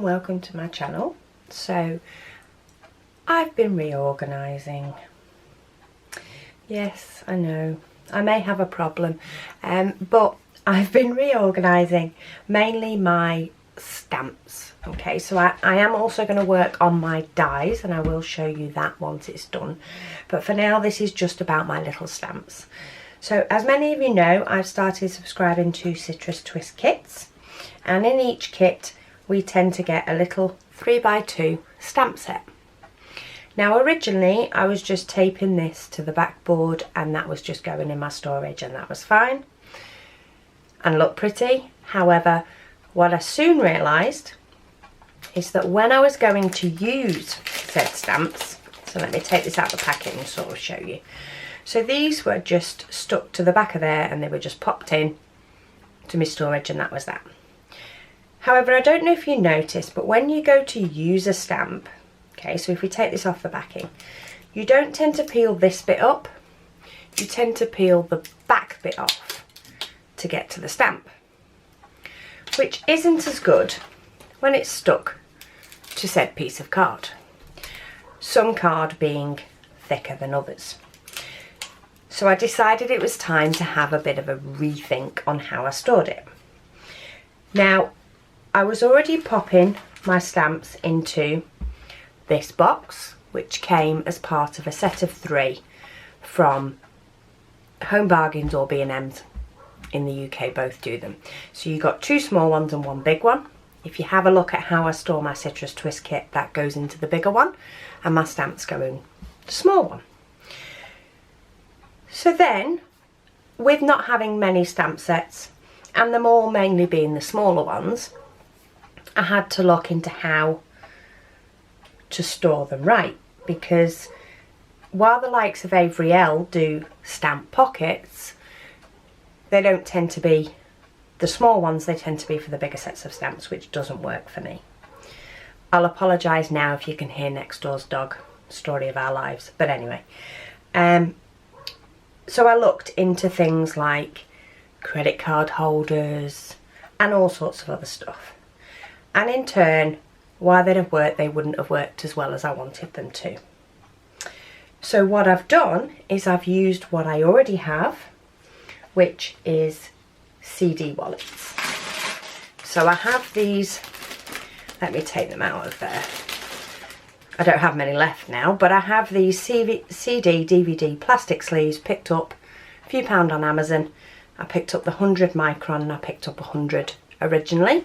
and welcome to my channel. So I've been reorganising. Yes, I know I may have a problem, but I've been reorganising mainly my stamps. Okay, so I am also going to work on my dies, and I will show you that once it's done, but for now this is just about my little stamps. So as many of you know, I've started subscribing to Citrus Twist kits, and in each kit we tend to get a little 3x2 stamp set. Now originally I was just taping this to the backboard and that was just going in my storage, and that was fine and looked pretty. However, what I soon realised is that when I was going to use said stamps, so let me take this out of the packet and sort of show you. So these were just stuck to the back of there and they were just popped in to my storage, and that was that. However, I don't know if you noticed, but when you go to use a stamp, okay, so if we take this off the backing, you don't tend to peel this bit up, you tend to peel the back bit off to get to the stamp, which isn't as good when it's stuck to said piece of card, some card being thicker than others. So I decided it was time to have a bit of a rethink on how I stored it. Now, I was already popping my stamps into this box, which came as part of a set of 3 from Home Bargains or B&M's in the UK, both do them. So you got 2 small ones and 1 big one. If you have a look at how I store my Citrus Twist kit, that goes into the bigger one and my stamps go in the small one. So then, with not having many stamp sets and them all mainly being the smaller ones, I had to look into how to store them right, because while the likes of Avery L do stamp pockets, they don't tend to be the small ones, they tend to be for the bigger sets of stamps, which doesn't work for me. I'll apologise now if you can hear next door's dog, story of our lives, but anyway. So I looked into things like credit card holders and all sorts of other stuff. And in turn, while they'd have worked, they wouldn't have worked as well as I wanted them to. So what I've done is I've used what I already have, which is CD wallets. So I have these, let me take them out of there. I don't have many left now, but I have these CD, DVD plastic sleeves picked up a few pound on Amazon. I picked up the 100 micron and I picked up 100 originally.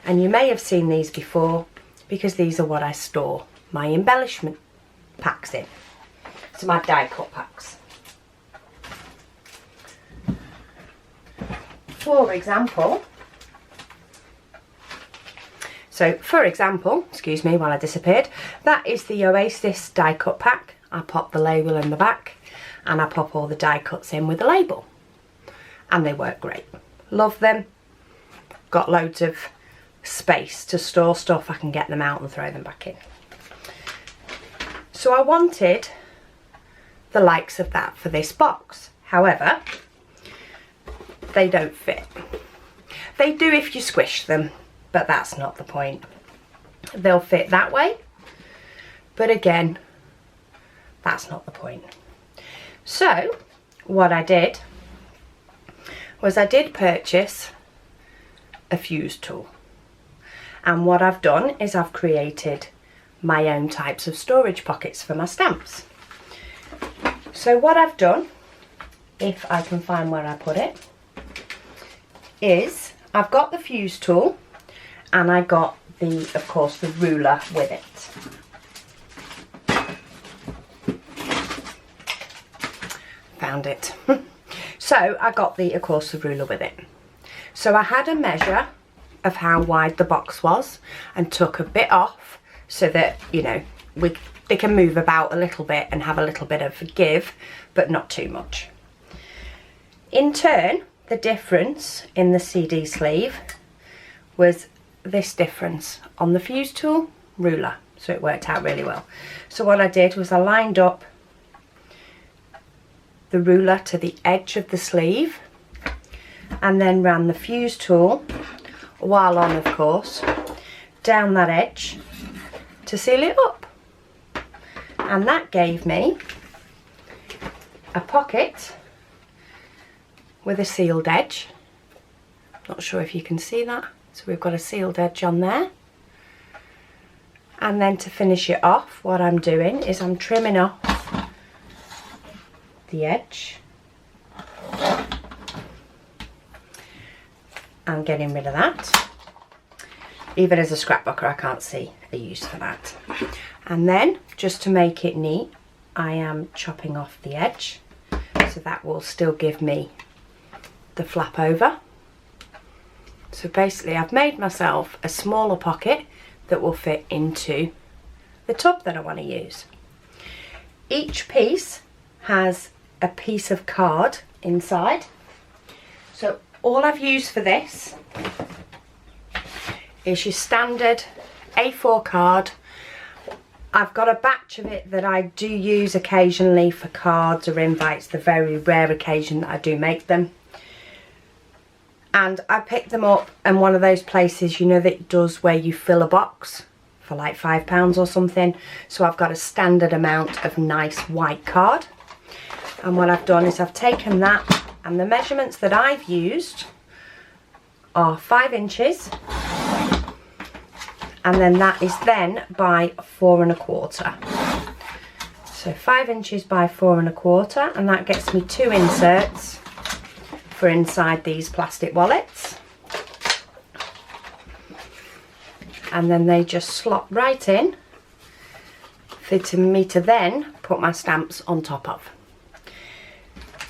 And you may have seen these before because these are what I store my embellishment packs in. So my die cut packs. For example, excuse me while I disappeared, that is the Oasis die cut pack. I pop the label in the back and I pop all the die cuts in with the label. And they work great. Love them. Got loads of space to store stuff. I can get them out and throw them back in. So I wanted the likes of that for this box. However, they don't fit. They do if you squish them, but that's not the point. They'll fit that way, but again, that's not the point. So what I did was I did purchase a fuse tool, and what I've done is I've created my own types of storage pockets for my stamps. So what I've done, if I can find where I put it, is I've got the fuse tool and I got the, of course, the ruler with it. Found it. So I got the, of course, the ruler with it. So I had a measure of how wide the box was and took a bit off so that, you know, they can move about a little bit and have a little bit of give, but not too much. In turn, the difference in the CD sleeve was this difference on the fuse tool ruler, so it worked out really well. So what I did was I lined up the ruler to the edge of the sleeve and then ran the fuse tool, while on of course, down that edge to seal it up. And that gave me a pocket with a sealed edge. Not sure if you can see that. So we've got a sealed edge on there. And then to finish it off, what I'm doing is I'm trimming off the edge. I'm getting rid of that. Even as a scrapbooker, I can't see a use for that. And then, just to make it neat, I am chopping off the edge. So that will still give me the flap over. So basically, I've made myself a smaller pocket that will fit into the tub that I want to use. Each piece has a piece of card inside. So all I've used for this is your standard A4 card. I've got a batch of it that I do use occasionally for cards or invites, the very rare occasion that I do make them. And I picked them up in one of those places, you know, that does where you fill a box for like £5 or something. So I've got a standard amount of nice white card. And what I've done is I've taken that, and the measurements that I've used are 5 inches. And then that is then by 4 1/4. So 5 inches by 4 1/4, and that gets me 2 inserts for inside these plastic wallets. And then they just slot right in for me to then put my stamps on top of.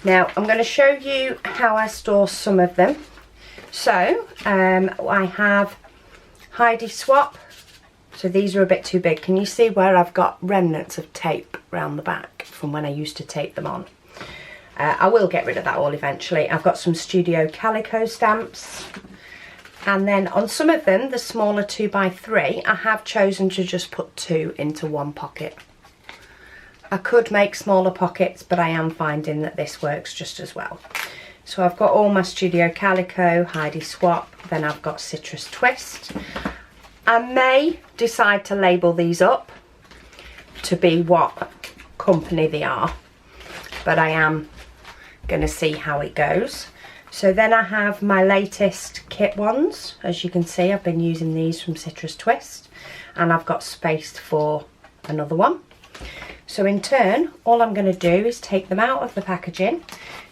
Now I'm going to show you how I store some of them. So I have Heidi Swap. So these are a bit too big. Can you see where I've got remnants of tape around the back from when I used to tape them on? I will get rid of that all eventually. I've got some Studio Calico stamps. And then on some of them, the smaller 2x3, I have chosen to just put 2 into one pocket. I could make smaller pockets, but I am finding that this works just as well. So I've got all my Studio Calico, Heidi Swap, then I've got Citrus Twist. I may decide to label these up to be what company they are, but I am going to see how it goes. So then I have my latest kit ones. As you can see, I've been using these from Citrus Twist, and I've got space for another one. So in turn, all I'm going to do is take them out of the packaging.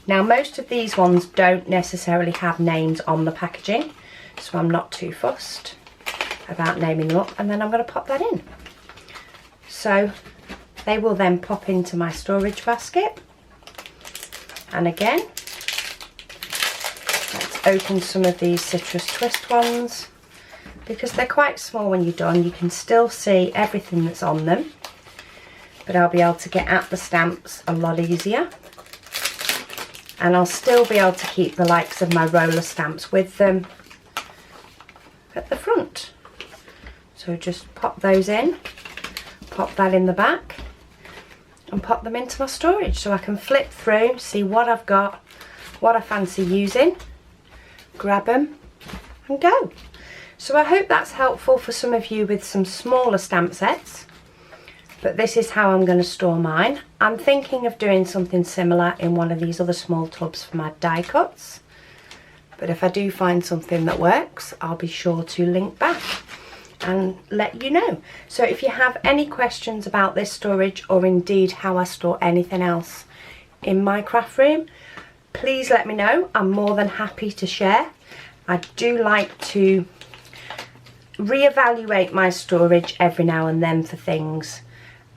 Now most of these ones don't necessarily have names on the packaging, so I'm not too fussed about naming them up, and then I'm going to pop that in. So they will then pop into my storage basket. And again, let's open some of these Citrus Twist ones, because they're quite small when you're done. You can still see everything that's on them, but I'll be able to get at the stamps a lot easier. And I'll still be able to keep the likes of my roller stamps with them at the front. So just pop those in, pop that in the back, and pop them into my storage so I can flip through, see what I've got, what I fancy using, grab them and go. So I hope that's helpful for some of you with some smaller stamp sets, but this is how I'm going to store mine. I'm thinking of doing something similar in one of these other small tubs for my die cuts, but if I do find something that works, I'll be sure to link back and let you know. So if you have any questions about this storage, or indeed how I store anything else in my craft room, please let me know. I'm more than happy to share. I do like to reevaluate my storage every now and then for things,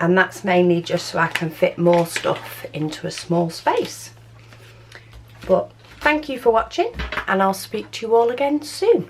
and that's mainly just so I can fit more stuff into a small space. But thank you for watching, and I'll speak to you all again soon.